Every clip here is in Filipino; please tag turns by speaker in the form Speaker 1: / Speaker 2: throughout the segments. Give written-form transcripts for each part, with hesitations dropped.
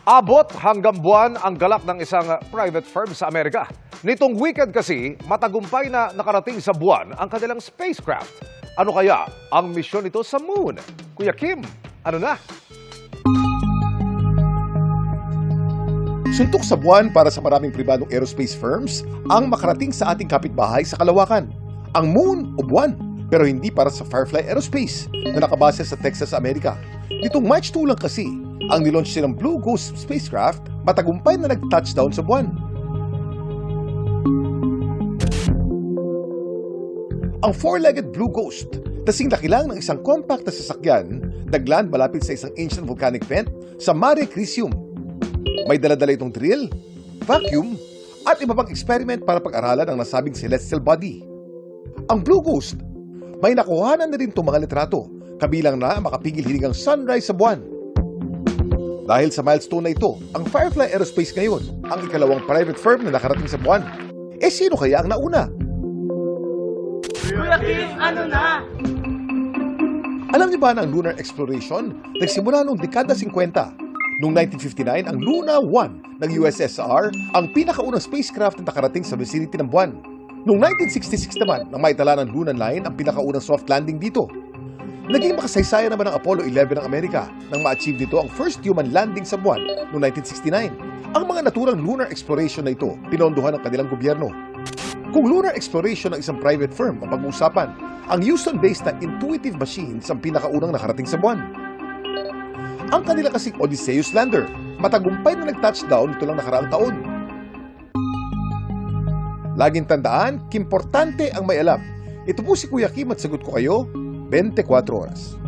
Speaker 1: Abot hanggang buwan ang galak ng isang private firm sa Amerika. Nitong weekend kasi, matagumpay na nakarating sa buwan ang kanilang spacecraft. Ano kaya ang misyon nito sa Moon? Kuya Kim, ano na?
Speaker 2: Suntok sa buwan para sa maraming pribadong aerospace firms ang makarating sa ating kapitbahay sa kalawakan. Ang Moon o buwan, pero hindi para sa Firefly Aerospace na nakabase sa Texas, Amerika. Nitong March 2 lang kasi, ang nilaunch silang Blue Ghost spacecraft matagumpay na nag-touchdown sa buwan. Ang four-legged Blue Ghost, kasing laki lang ng isang compact na sasakyan, nagland malapit sa isang ancient volcanic vent sa Mare Crisium. May dala-dala itong drill, vacuum, at iba pang experiment para pag-aralan ang nasabing celestial body. Ang Blue Ghost, may nakuhanan na rin itong mga litrato, kabilang na makapigil hiningang sunrise sa buwan. Dahil sa milestone na ito, ang Firefly Aerospace ngayon ang ikalawang private firm na nakarating sa buwan. Sino kaya ang nauna?
Speaker 3: Kuya Kim, ano na?
Speaker 2: Alam niyo ba na ang lunar exploration nagsimula noong dekada 50? Noong 1959, ang Luna 1 ng USSR ang pinakaunang spacecraft na nakarating sa vicinity ng buwan. Noong 1966 naman, nang maitala ng Luna 9 ang pinakaunang soft landing dito. Naging makasaysayan naman ang Apollo 11 ng Amerika nang ma-achieve dito ang first human landing sa buwan noong 1969. Ang mga naturang lunar exploration na ito, pinondohan ng kanilang gobyerno. Kung lunar exploration ng isang private firm ang pag-uusapan, ang Houston-based na Intuitive Machines ang pinakaunang nakarating sa buwan. Ang kanila kasing Odysseus lander, matagumpay na nag-touchdown nito lang nakaraang taon. Laging tandaan, kimportante ang may alam. Ito po si Kuya Kim at sagot ko kayo, 24 oras.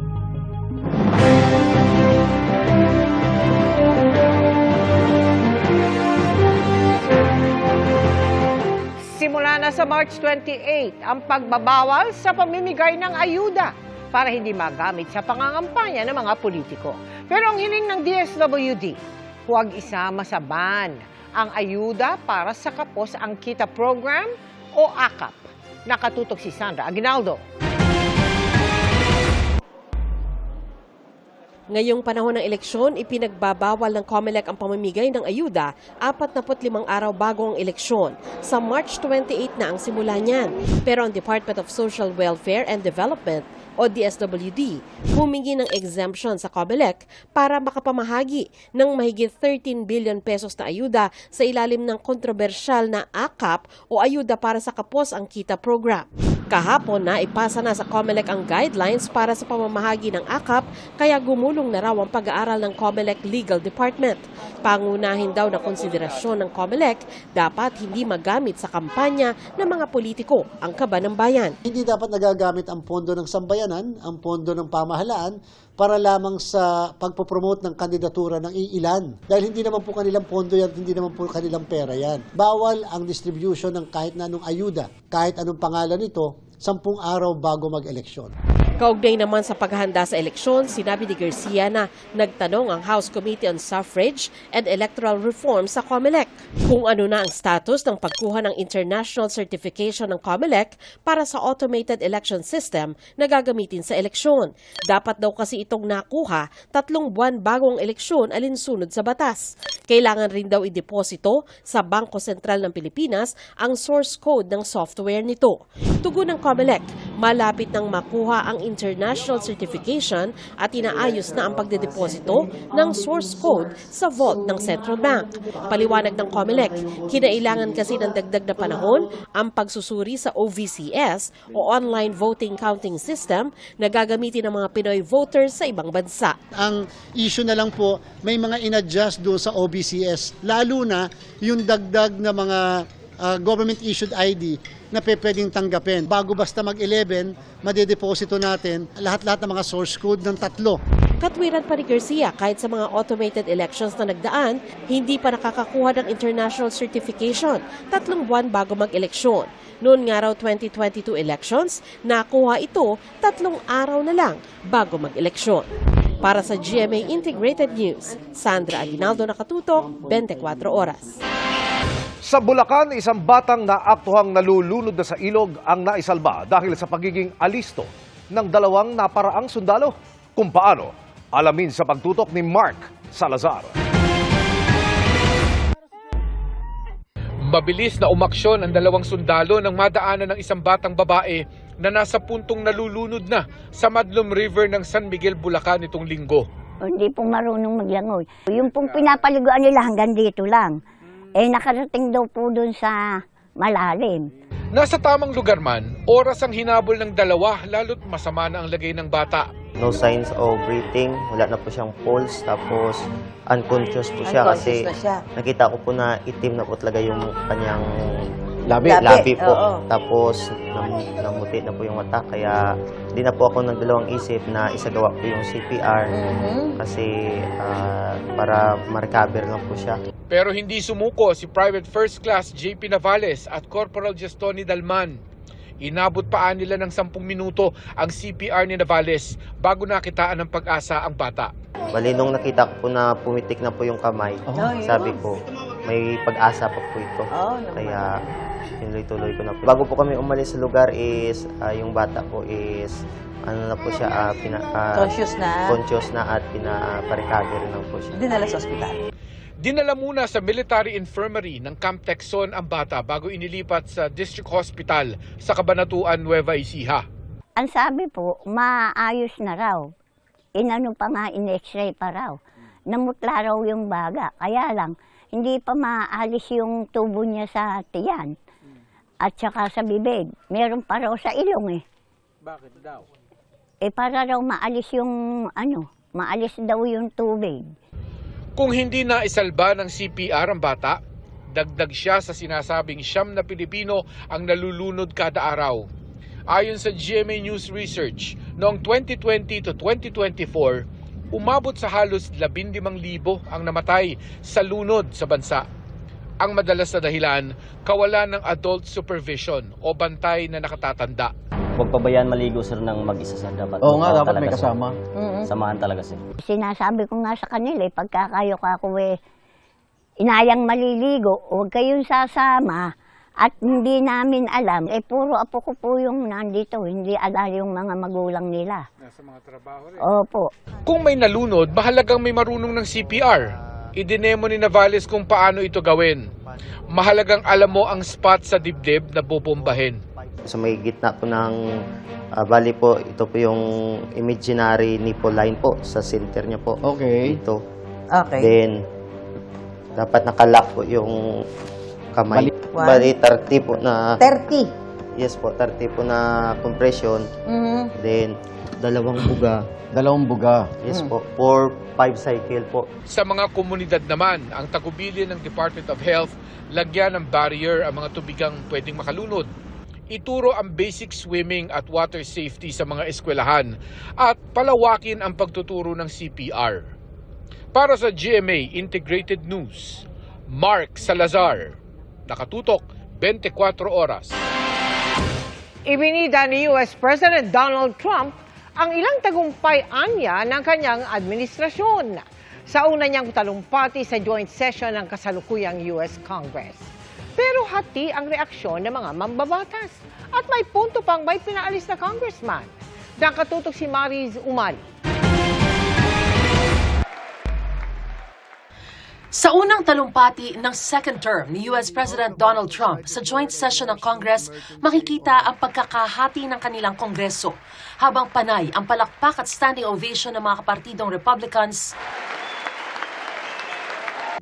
Speaker 4: Simula na sa March 28 ang pagbabawal sa pamimigay ng ayuda para hindi magamit sa pangangampanya ng mga politiko. Pero ang hiling ng DSWD, huwag isama sa ban ang ayuda para sa Kapos ang Kita Program o AKAP. Nakatutok si Sandra Aguinaldo.
Speaker 5: Ngayong panahon ng eleksyon, ipinagbabawal ng COMELEC ang pamimigay ng ayuda 45 araw bago ang eleksyon. Sa March 28 na ang simula niyan. Pero ang Department of Social Welfare and Development o DSWD humingi ng exemption sa COMELEC para makapamahagi ng mahigit 13 billion pesos na ayuda sa ilalim ng kontrobersyal na AKAP o Ayuda para sa Kapos ang Kita Program. Kahapon na ipasa na sa COMELEC ang guidelines para sa pamamahagi ng AKAP kaya gumulong na raw ang pag-aaral ng COMELEC Legal Department. Pangunahin daw na konsiderasyon ng COMELEC dapat hindi magamit sa kampanya ng mga politiko ang kaba ng bayan.
Speaker 6: Hindi dapat nagagamit ang pondo ng sambayanan, ang pondo ng pamahalaan para lamang sa pagpopromote ng kandidatura ng iilan. Dahil hindi naman po kanilang pondo yan, hindi naman po kanilang pera yan. Bawal ang distribution ng kahit na anong ayuda, kahit anong pangalan nito, 10 araw bago mag-eleksyon.
Speaker 5: Kaugnay naman sa paghahanda sa eleksyon, sinabi ni Garcia na nagtanong ang House Committee on Suffrage and Electoral Reform sa COMELEC kung ano na ang status ng pagkuha ng international certification ng COMELEC para sa automated election system na gagamitin sa eleksyon. Dapat daw kasi itong nakuha 3 buwan bago ang eleksyon alinsunod sa batas. Kailangan rin daw ideposito sa Bangko Sentral ng Pilipinas ang source code ng software nito. Tugon ng COMELEC, malapit nang makuha ang international certification at inaayos na ang pagdedeposito ng source code sa vault ng Central Bank. Paliwanag ng COMELEC, kinailangan kasi ng dagdag na panahon ang pagsusuri sa OVCS o Online Voting Counting System na gagamitin ng mga Pinoy voters sa ibang bansa.
Speaker 6: Ang issue na lang po, may mga in-adjust doon sa OBCS, lalo na yung dagdag na mga government-issued ID na pwedeng tanggapin. Bago basta mag-11, madedeposito natin lahat-lahat ng mga source code ng 3.
Speaker 5: Katwiran pa ni Garcia, kahit sa mga automated elections na nagdaan, hindi pa nakakakuha ng international certification 3 buwan bago mag-eleksyon. Noon nga raw 2022 elections, nakuha ito 3 araw na lang bago mag-eleksyon. Para sa GMA Integrated News, Sandra Aguinaldo, nakatutok, 24 oras.
Speaker 1: Sa Bulacan, isang batang naaktuhang nalulunod na sa ilog ang naisalba dahil sa pagiging alisto ng 2 naparaang sundalo. Kung paano, alamin sa pagtutok ni Mark Salazar.
Speaker 3: Mabilis na umaksyon ang dalawang sundalo nang madaanan ng isang batang babae na nasa puntong nalulunod na sa Madlum River ng San Miguel, Bulacan itong linggo.
Speaker 7: Hindi pong marunong maglangoy. Yung pong pinapaliguan nila hanggang dito lang. Nakarating daw po dun sa malalim.
Speaker 3: Nasa tamang lugar man, oras ang hinabol ng dalawa lalo't masama na ang lagay ng bata.
Speaker 8: No signs of breathing, wala na po siyang pulse, tapos unconscious po siya kasi nakita ko po na itim na po talaga yung kanyang labi po.
Speaker 9: Oo.
Speaker 8: Tapos namuti na po yung mata, kaya hindi na po ako ng dalawang isip na isagawa po yung CPR kasi para ma-recover lang po siya.
Speaker 3: Pero hindi sumuko si Private First Class JP Navales at Corporal Gestoni Dalman. Inabot pa nila ng 10 minuto ang CPR ni Navales bago nakitaan ng pag-asa ang bata.
Speaker 8: Bali, nung nakita ko po na pumitik na po yung kamay, sabi ko, may pag-asa pa po ito. Kaya tinuloy-tuloy ko na po. Bago po kami umalis sa lugar is, yung bata po is, ano na po siya, conscious na at pina-recover na po siya.
Speaker 9: Dinala sa ospital.
Speaker 3: Dinala muna sa military infirmary ng Camp Texon ang bata bago inilipat sa District Hospital sa Cabanatuan, Nueva Ecija.
Speaker 7: Ang sabi po, maayos na raw. Inano pa nga, in-x-ray pa raw. Namutla raw yung baga. Kaya lang, hindi pa maalis yung tubo niya sa tiyan. At saka sa bibig. Meron pa raw sa ilong eh.
Speaker 3: Bakit daw?
Speaker 7: Para raw maalis yung, maalis daw yung tubig.
Speaker 3: Kung hindi na isalba ng CPR ang bata, dagdag siya sa sinasabing 9 na Pilipino ang nalulunod kada araw. Ayon sa GMA News Research, noong 2020 to 2024, umabot sa halos 15,000 ang namatay sa lunod sa bansa. Ang madalas na dahilan, kawalan ng adult supervision o bantay na nakatatanda.
Speaker 10: Huwag pabayaan maligo sir ng mag-isa sir. Dapat
Speaker 9: Oo nga, dapat may kasama.
Speaker 10: Samahan talaga sir.
Speaker 7: Sinasabi ko nga sa kanila, pagka kayo kako inayang maliligo, huwag kayong sasama. At hindi namin alam, puro apo ko po yung nandito, hindi alam yung mga magulang nila.
Speaker 3: Nasa mga trabaho rin.
Speaker 7: Opo.
Speaker 3: Kung may nalunod, mahalagang may marunong ng CPR. Idinemo ni Navales kung paano ito gawin. Mahalagang alam mo ang spot sa dibdib na bubombahin.
Speaker 8: Sa may gitna po ng bali po, ito po yung imaginary nipple line po sa center niya po.
Speaker 9: Okay.
Speaker 8: Ito.
Speaker 9: Okay.
Speaker 8: Then, dapat nakalock po yung kamay. Bali, 30 po na...
Speaker 9: 30?
Speaker 8: Yes po, 30 po na compression. Then, dalawang buga. Yes po, 4-5 cycle po.
Speaker 3: Sa mga komunidad naman, ang tagubilin ng Department of Health, lagyan ng barrier ang mga tubigang pwedeng makalunod. Ituro ang basic swimming at water safety sa mga eskwelahan at palawakin ang pagtuturo ng CPR. Para sa GMA Integrated News, Mark Salazar, nakatutok 24 oras.
Speaker 4: Ibinida ni US President Donald Trump ang ilang tagumpay-anya ng kanyang administrasyon sa una niyang talumpati sa joint session ng kasalukuyang US Congress. Pero hati ang reaksyon ng mga mambabatas at may punto pang may pinaalis na congressman. Nakatutok si Mariz Umali.
Speaker 5: Sa unang talumpati ng second term ni US President Donald Trump sa joint session ng Congress, makikita ang pagkakahati ng kanilang Kongreso. Habang panay ang palakpak at standing ovation ng mga kapartidong Republicans,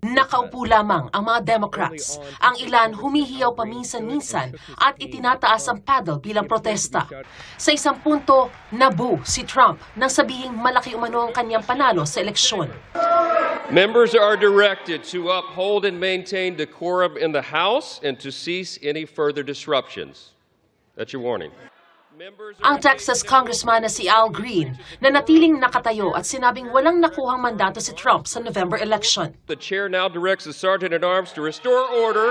Speaker 5: nakaupo lamang ang mga Democrats. Ang ilan humihiyaw paminsan-minsan at itinataas ang paddle bilang protesta. Sa isang punto, nabu si Trump nang sabihing malaki umano ang kanyang panalo sa eleksyon.
Speaker 11: Members are directed to uphold and maintain decorum in the House and to cease any further disruptions. That's your warning.
Speaker 5: Ang Texas Congressman na si Al Green na natiling nakatayo at sinabing walang nakuhang mandato si Trump sa November election.
Speaker 11: The chair now directs the Sergeant-at-Arms to restore order.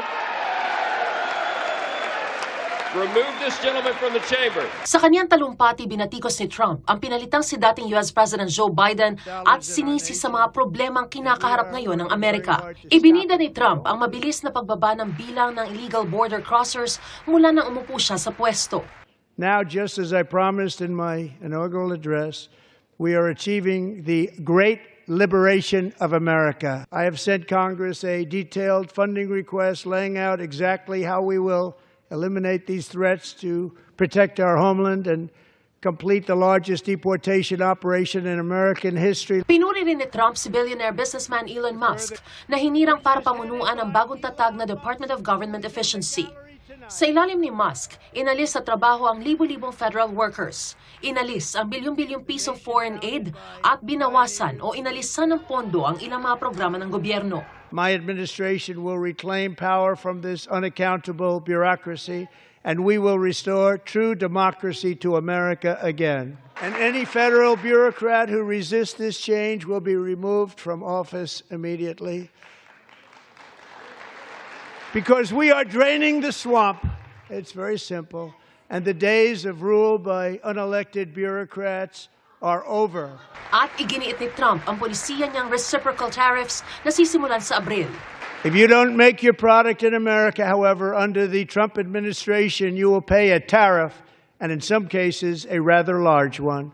Speaker 11: Remove this gentleman from the chamber.
Speaker 5: Sa kanyang talumpati, binatikos ni Trump ang pinalitang si dating US President Joe Biden at sinisi sa mga problemang kinakaharap ngayon ng Amerika. Ibinida ni Trump ang mabilis na pagbaba ng bilang ng illegal border crossers mula nang umupo siya sa pwesto.
Speaker 12: Now, just as I promised in my inaugural address, we are achieving the great liberation of America. I have sent Congress a detailed funding request laying out exactly how we will eliminate these threats to protect our homeland and complete the largest deportation operation in American history.
Speaker 5: Pinuri rin ni Trump si billionaire businessman Elon Musk na hinirang para pamunuan ang bagong tatag na Department of Government Efficiency. Sa ilalim ni Musk, inalis sa trabaho ang libu-libong federal workers, inalis ang bilyong-bilyong pisong foreign aid at binawasan o inalisan ng pondo ang ilang mga programa ng gobyerno.
Speaker 12: My administration will reclaim power from this unaccountable bureaucracy, and we will restore true democracy to America again. And any federal bureaucrat who resists this change will be removed from office immediately. Because we are draining the swamp. It's very simple. And the days of rule by unelected bureaucrats are over.
Speaker 5: At iginiit ni Trump ang polisiya niyang reciprocal tariffs na sisimulan sa Abril.
Speaker 12: If you don't make your product in America, however, under the Trump administration, you will pay a tariff, and in some cases, a rather large one.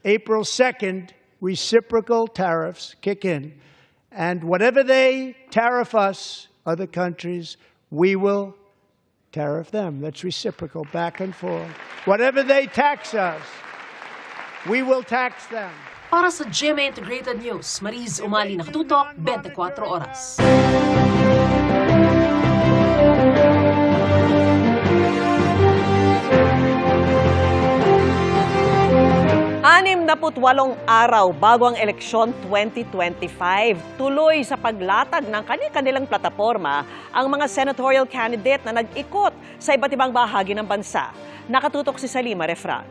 Speaker 12: April 2nd, reciprocal tariffs kick in. And whatever they tariff us, other countries, we will tariff them. That's reciprocal, back and forth. Whatever they tax us, we will tax them.
Speaker 5: Para sa GMA Integrated News, Mariz Umali, nakatutok, 24 oras.
Speaker 4: na 48 araw bago ang eleksyon 2025. Tuloy sa paglatag ng kanilang plataporma ang mga senatorial candidate na nag-ikot sa iba't ibang bahagi ng bansa. Nakatutok si Salima Refran.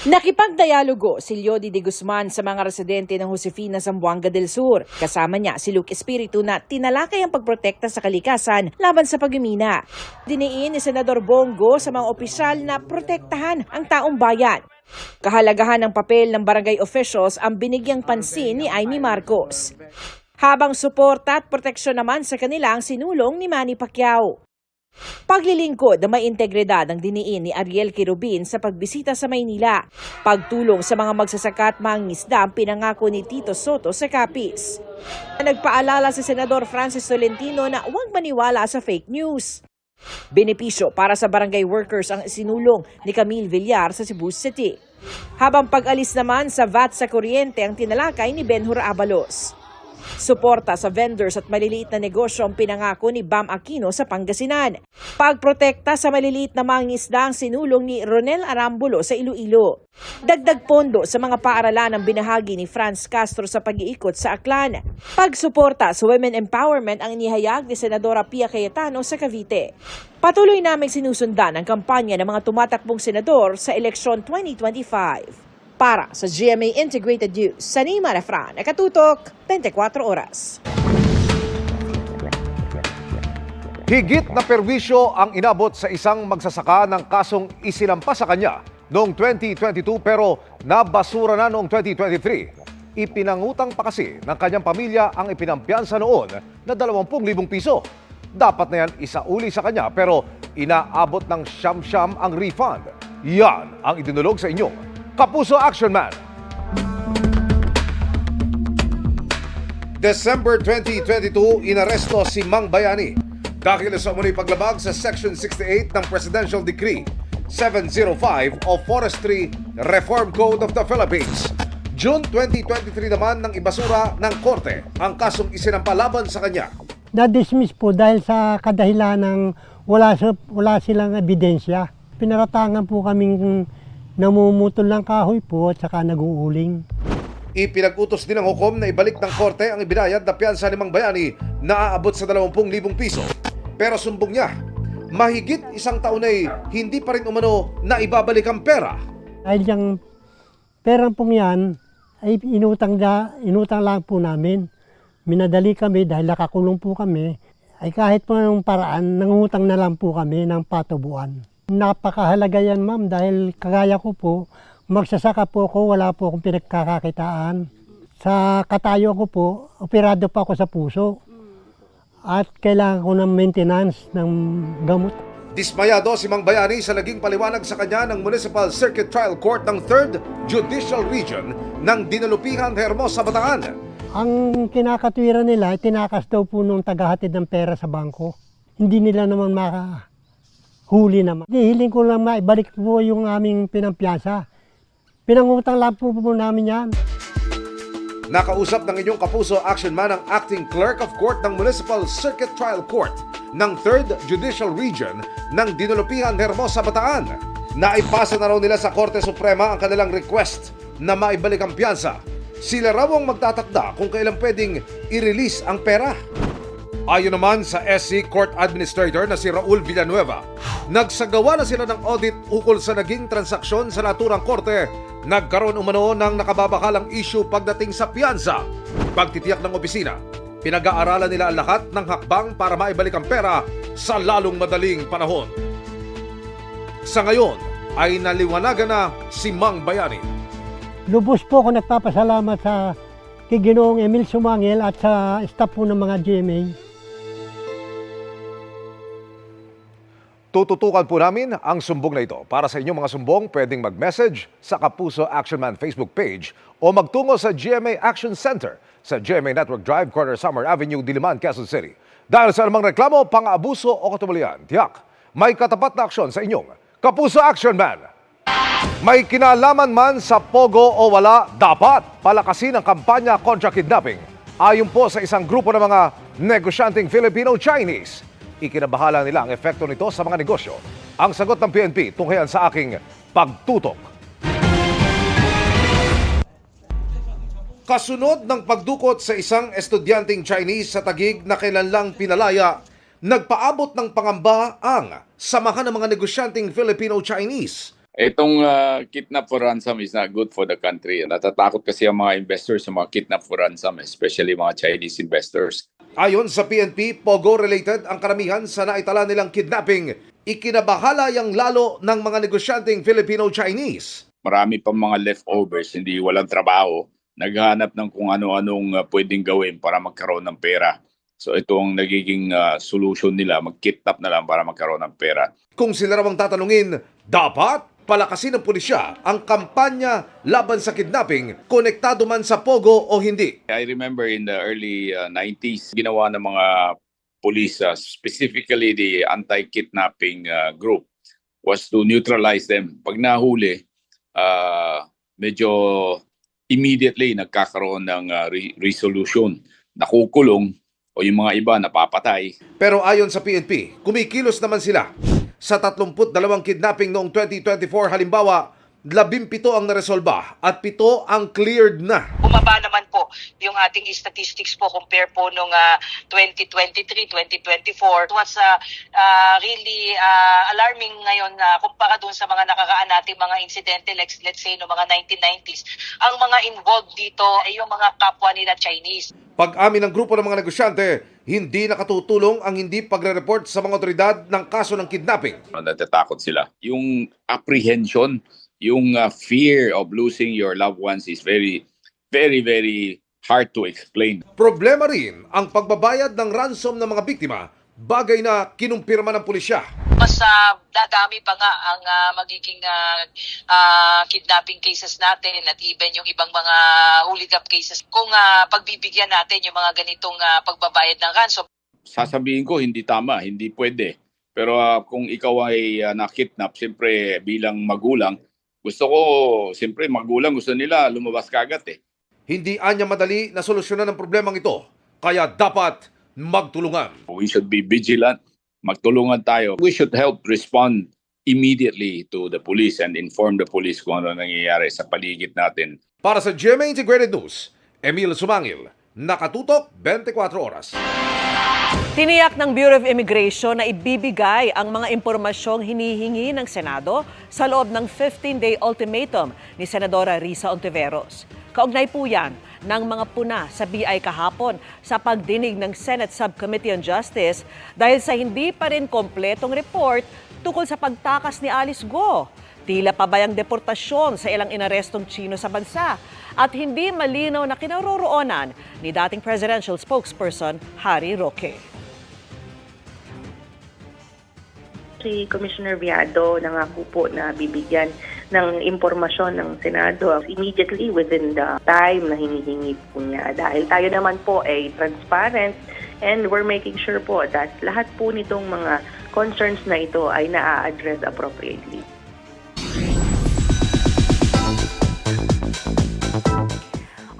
Speaker 13: Nakipagdialogo si Leody de Guzman sa mga residente ng Josefina, Zamboanga del Sur. Kasama niya si Luke Espiritu na tinalakay ang pagprotekta sa kalikasan laban sa pagmimina. Diniin ni Senador Bongo sa mga opisyal na protektahan ang taong bayan. Kahalagahan ng papel ng barangay officials ang binigyang pansin ni Amy Marcos. Habang suporta at proteksyon naman sa kanila ang sinulong ni Manny Pacquiao. Paglilingkod na may integridad ang diniin ni Ariel Quirubin sa pagbisita sa Maynila. Pagtulong sa mga magsasaka at mangingisda ang pinangako ni Tito Soto sa Capiz. Nagpaalala si Senador Francis Tolentino na huwag maniwala sa fake news. Benepisyo para sa barangay workers ang sinulong ni Camille Villar sa Cebu City. Habang pag-alis naman sa VAT sa kuryente ang tinalakay ni Benhur Abalos. Suporta sa vendors at maliliit na negosyo ang pinangako ni Bam Aquino sa Pangasinan. Pagprotekta sa maliliit na mangingisda ang sinulong ni Ronel Arambulo sa Iloilo. Dagdag pondo sa mga paaralan ang binahagi ni Franz Castro sa pag-iikot sa Aklan. Pagsuporta sa women empowerment ang inihayag ni Senadora Pia Cayetano sa Cavite. Patuloy naming sinusundan ang kampanya ng mga tumatakbong senador sa eleksyon 2025. Para sa GMA Integrated News, Salima Refran, nakatutok, 24 oras.
Speaker 1: Higit na perwisyo ang inabot sa isang magsasaka ng kasong isinampas sa kanya noong 2022 pero nabasura na noong 2023. Ipinangutang pa kasi ng kanyang pamilya ang ipinampiyansa noon na 20,000 piso. Dapat na yan isauli sa kanya pero inaabot ng siyam-siyam ang refund. Yan ang idinulog sa inyo. Kapuso Action Man. December 2022, inaresto si Mang Bayani dahil sa umunoy paglabag sa Section 68 ng Presidential Decree 705 o Forestry Reform Code of the Philippines. June 2023 naman nang ibasura ng korte ang kasong isinampalaban sa kanya.
Speaker 14: Na-dismiss po dahil sa kadahilan ng wala silang ebidensya. Pinaratangan po kaming namumutol ng kahoy po at saka nag-uuling.
Speaker 1: Ipinag-utos din ng hukom na ibalik ng korte ang ibinayad na piyansa ni Mang Bayani na aabot sa 20,000 piso. Pero sumbong niya, mahigit isang taon ay hindi pa rin umano na ibabalik ang pera.
Speaker 14: Dahil yung perang pong yan ay inutang lang po namin. Minadali kami dahil nakakulong po kami. Ay kahit po ng paraan, nangutang na lang po kami ng patubuan. Napakahalaga yan, ma'am, dahil kagaya ko po, magsasaka po ako, wala po akong pinagkakakitaan. Sa katayo ko po, operado pa ako sa puso. At kailangan ko ng maintenance ng gamot.
Speaker 1: Dismayado si Mang Bayani sa naging paliwanag sa kanya ng Municipal Circuit Trial Court ng 3rd Judicial Region ng Dinalupihan, Hermosa, Bataan.
Speaker 14: Ang kinakatwiran nila, tinakas daw po nung tagahatid ng pera sa bangko. Hindi nila naman makahuli naman. Hiling ko lang maibalik po yung aming pinampiyansa. Pinangutang lang po namin yan.
Speaker 1: Nakausap ng inyong kapuso action man ang Acting Clerk of Court ng Municipal Circuit Trial Court ng 3rd Judicial Region ng Dinulupihan, Hermosa, Bataan. Naipasa na raw nila sa Korte Suprema ang kanilang request na maibalik ang piyansa. Sila raw ang magtatakda kung kailan pwedeng i-release ang pera. Ayon naman sa SC Court Administrator na si Raul Villanueva, nagsagawa na sila ng audit ukol sa naging transaksyon sa naturang korte. Nagkaroon umano ng nakababakalang issue pagdating sa piyansa. Pagtitiyak ng opisina, pinag-aaralan nila ang lahat ng hakbang para maibalik ang pera sa lalong madaling panahon. Sa ngayon ay naliwanagan na si Mang Bayani.
Speaker 14: Lubos po ako nagpapasalamat sa kay Ginoong Emil Sumangil at sa staff po ng mga GMA.
Speaker 1: Tututukan po namin ang sumbong na ito. Para sa inyong mga sumbong, pwedeng mag-message sa Kapuso Action Man Facebook page o magtungo sa GMA Action Center sa GMA Network Drive, Corner Summer Avenue, Diliman, Quezon City. Dahil sa anumang reklamo, pang-abuso o katuwalian, tiyak, may katapat na aksyon sa inyong Kapuso Action Man. May kinalaman man sa Pogo o wala, dapat palakasin ang kampanya kontra kidnapping. Ayon po sa isang grupo ng mga negosyanteng Filipino-Chinese. Ikinabahala nila ang epekto nito sa mga negosyo. Ang sagot ng PNP tunghayan sa aking pagtutok. Kasunod ng pagdukot sa isang estudyanteng Chinese sa Taguig na kailanlang pinalaya, nagpaabot ng pangamba ang samahan ng mga negosyanteng Filipino-Chinese.
Speaker 15: Itong kidnap for ransom is not good for the country. Natatakot kasi ang mga investors sa mga kidnap for ransom, especially mga Chinese investors.
Speaker 1: Ayon sa PNP, Pogo-related ang karamihan sa naitala nilang kidnapping. Ikinabahala yang lalo ng mga negosyanteng Filipino-Chinese.
Speaker 15: Marami pang mga leftovers, hindi walang trabaho. Naghahanap ng kung ano-anong pwedeng gawin para magkaroon ng pera. So ito ang nagiging solution nila, mag-kidnap na lang para magkaroon ng pera.
Speaker 1: Kung sila raw ang tatanungin, dapat palakasin ng pulisya ang kampanya laban sa kidnapping, konektado man sa Pogo o hindi.
Speaker 15: I remember in the early 90s, ginawa ng mga police, specifically the anti-kidnapping group, was to neutralize them. Pag nahuli, medyo immediately nagkakaroon ng resolution. Nakukulong o yung mga iba napapatay.
Speaker 1: Pero ayon sa PNP, kumikilos naman sila. Sa 32 kidnapping noong 2024, halimbawa, 17 ang naresolba at 7 ang cleared na.
Speaker 16: Bumaba naman po yung ating statistics po compare po nung 2023, 2024. It was really alarming ngayon kumpara dun sa mga nakakaan nating mga insidente, let's say no mga 1990s. Ang mga involved dito ay yung mga kapwa nila Chinese.
Speaker 1: Pag-amin ng grupo ng mga negosyante, hindi nakatutulong ang hindi pagre-report sa mga otoridad ng kaso ng kidnapping.
Speaker 15: Natatakot sila. Yung apprehension, yung fear of losing your loved ones is very, very, very hard to explain.
Speaker 1: Problema rin ang pagbabayad ng ransom ng mga biktima, bagay na kinumpirma ng pulisya.
Speaker 16: Mas dadami pa nga ang magiging kidnapping cases natin at even yung ibang mga huligap cases kung pagbibigyan natin yung mga ganitong pagbabayad ng ransom.
Speaker 15: Sasabihin ko hindi tama, hindi pwede. Pero kung ikaw ay nakidnap, siyempre bilang magulang, gusto ko, siyempre magulang gusto nila lumabas kaagad eh.
Speaker 1: Hindi anya madali na solusyonan ang problemang ito, kaya dapat magtulungan.
Speaker 15: We should be vigilant, magtulungan tayo. We should help respond immediately to the police and inform the police kung ano nangyayari sa paligid natin.
Speaker 1: Para sa GMA Integrated News, Emil Sumangil, nakatutok 24 oras.
Speaker 4: Tiniyak ng Bureau of Immigration na ibibigay ang mga impormasyong hinihingi ng Senado sa loob ng 15-day ultimatum ni Senadora Risa Ontiveros. Kaugnay po yan ng mga puna sa BI kahapon sa pagdinig ng Senate Subcommittee on Justice dahil sa hindi pa rin kompletong report tungkol sa pagtakas ni Alice Go. Tila pabayang deportasyon sa ilang inarestong Chino sa bansa at hindi malinaw na kinaroroonan ni dating presidential spokesperson Harry Roque.
Speaker 17: Si Commissioner Viado nangako po na bibigyan ng impormasyon ng Senado immediately within the time na hinihingi po niya. Dahil tayo naman po ay transparent and we're making sure po that lahat po nitong mga concerns na ito ay na-address appropriately.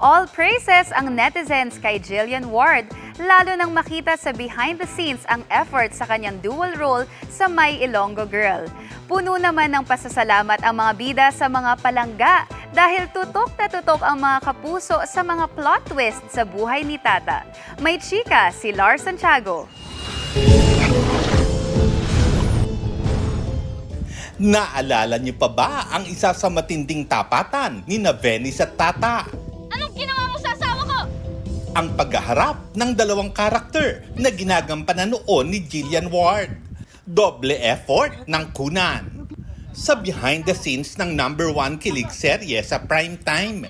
Speaker 18: All praises ang netizens kay Jillian Ward, lalo nang makita sa behind the scenes ang effort sa kanyang dual role sa My Ilonggo Girl. Puno naman ng pasasalamat ang mga bida sa mga palangga dahil tutok na tutok ang mga kapuso sa mga plot twist sa buhay ni Tata. May chika si Lars Santiago.
Speaker 19: Naalala niyo pa ba ang isa sa matinding tapatan ni Venice at Tata?
Speaker 20: Anong ginawa mo sa asawa ko?
Speaker 19: Ang paghaharap ng dalawang karakter na ginagampanan noon ni Jillian Ward. Doble effort ng kunan. Sa behind the scenes ng #1 kilig serye sa prime time,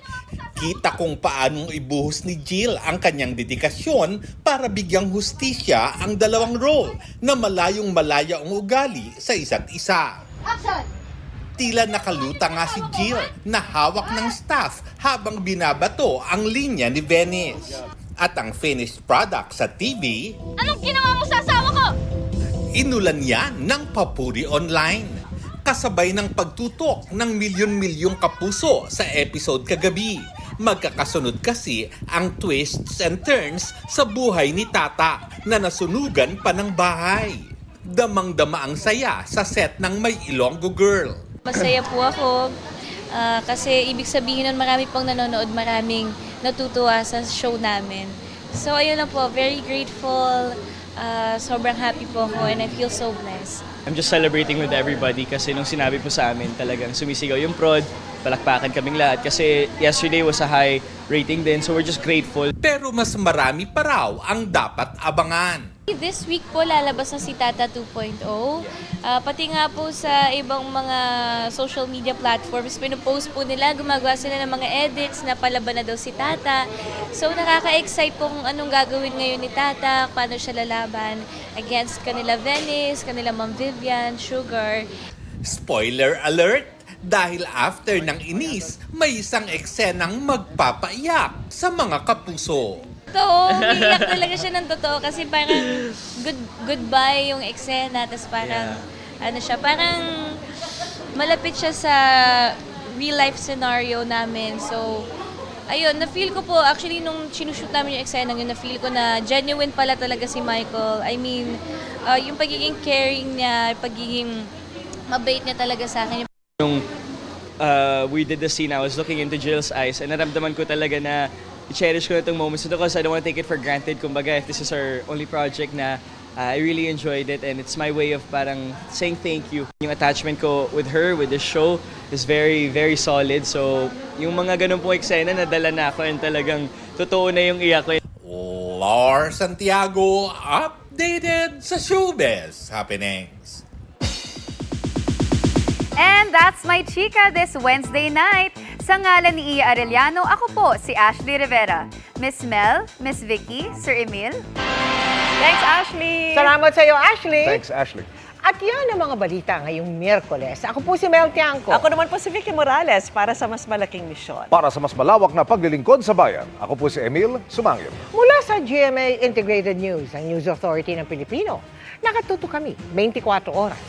Speaker 19: kita kung paanong ibuhos ni Jill ang kanyang dedikasyon para bigyang hustisya ang dalawang role na malayong malaya ang ugali sa isa't isa.
Speaker 20: Action!
Speaker 19: Tila nakaluta nga si Jill na hawak ng staff habang binabato ang linya ni Venice. At ang finished product sa TV,
Speaker 20: Anong ginawa mo sa asawa ko?
Speaker 19: inulan yan ng papuri online. Kasabay ng pagtutok ng milyon-milyong kapuso sa episode kagabi. Magkakasunod kasi ang twists and turns sa buhay ni Tata na nasunugan pa ng bahay. Damang-dama ang saya sa set ng My Ilonggo Girl.
Speaker 21: Masaya po ako kasi ibig sabihin nun marami pong nanonood, maraming natutuwa sa show namin. So ayun lang po, very grateful, sobrang happy po ako and I feel so blessed.
Speaker 22: I'm just celebrating with everybody kasi nung sinabi po sa amin talagang sumisigaw yung prod, palakpakan kaming lahat kasi yesterday was a high rating din so we're just grateful.
Speaker 19: Pero mas marami pa raw ang dapat abangan.
Speaker 21: This week po lalabas na si Tata 2.0. Pati nga po sa ibang mga social media platforms, pinupost po nila, gumagawa sila ng mga edits na palaban na daw si Tata. So nakaka-excite po kung anong gagawin ngayon ni Tata, paano siya lalaban against kanila Venice, kanila Ma'am Vivian, Sugar.
Speaker 19: Spoiler alert! Dahil after ng inis, may isang eksenang magpapaiyak sa mga kapuso.
Speaker 21: Totoo, umiiyak talaga siya ng totoo kasi parang goodbye yung eksena, tapos parang ano siya, parang malapit siya sa real life scenario namin. So, ayun, na-feel ko po, actually nung sinushoot namin yung eksena yun, na-feel ko na genuine pala talaga si Michael. I mean, yung pagiging caring niya, pagiging mabait niya talaga sa akin.
Speaker 22: Nung we did the scene, I was looking into Jill's eyes and naramdaman ko talaga na i-cherish ko na itong moments nito kasi I don't want to take it for granted. Kumbaga, if this is our only project na I really enjoyed it and it's my way of parang saying thank you. Yung attachment ko with her, with the show, is very, very solid. So, yung mga ganun pong eksena, nadala na ako and talagang totoo na yung iyak ko.
Speaker 19: Lars Santiago, updated sa showbiz happenings.
Speaker 18: And that's my chika this Wednesday night. Sa ngalan ni Iya Arellano, ako po si Ashley Rivera. Miss Mel, Miss Vicky, Sir Emil.
Speaker 4: Thanks, Ashley! Salamat sa iyo, Ashley!
Speaker 1: Thanks, Ashley.
Speaker 4: At yan ang mga balita ngayong Miyerkules. Ako po si Mel Tiangco.
Speaker 23: Ako naman po si Vicky Morales para sa mas malaking misyon.
Speaker 1: Para sa mas malawak na paglilingkod sa bayan, ako po si Emil Sumangil.
Speaker 4: Mula sa GMA Integrated News, ang News Authority ng Pilipino, nakatuto kami 24 oras.